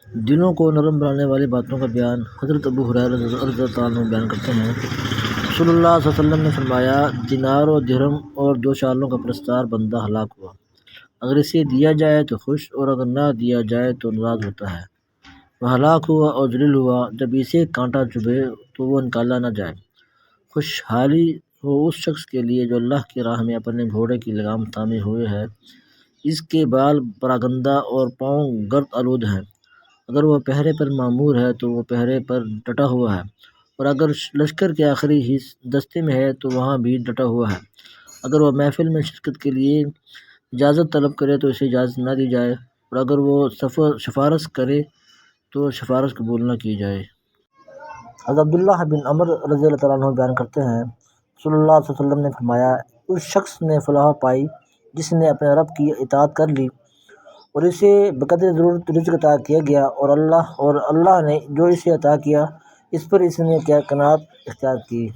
दिलों को नरम बनाने वाली बातों का बयान हज़रत अबू हुरैरा रज़ियल्लाहु अन्हु बयान करते हैं, रसूलुल्लाह सल्लल्लाहु अलैहि वसल्लम ने फरमाया, दिनार और दिरहम और 2 शालों का परस्तार बंदा हलाक हुआ। अगर इसे दिया जाए तो खुश और अगर ना दिया जाए तो नाराज़ होता है। वह हलाक हुआ और ज़लील हुआ जब इसे कांटा चुभे तो वो निकाला न जाए। खुशहाली हो उस शख्स के लिए जो अल्लाह की राह में अपने घोड़े की लगाम थामे हुए है, इसके बाल परागंदा और पाँव गर्द आलूद हैं। अगर वह पहरे पर मामूर है तो वह पहरे पर डटा हुआ है, और अगर लश्कर के आखिरी दस्ते में है तो वहाँ भी डटा हुआ है। अगर वह महफिल में शिरकत के लिए इजाज़त तलब करे तो इसे इजाज़त ना दी जाए, और अगर वो सिफारिश करे तो सिफारिश कबूल न की जाए। हज़रत अब्दुल्लाह बिन अमर रज़ियल्लाहु तआला अन्हु बयान करते हैं, रसूलुल्लाह सल्लल्लाहु अलैहि वसल्लम ने फरमाया, उस शख्स ने फलाह पाई जिसने अपने रब की इताअत कर ली और इसे बक़द्र ज़रूरत रिज़्क़ अता किया गया, और अल्लाह ने जो इसे अता किया इस पर इसने क्या कनाअत इख्तियार की।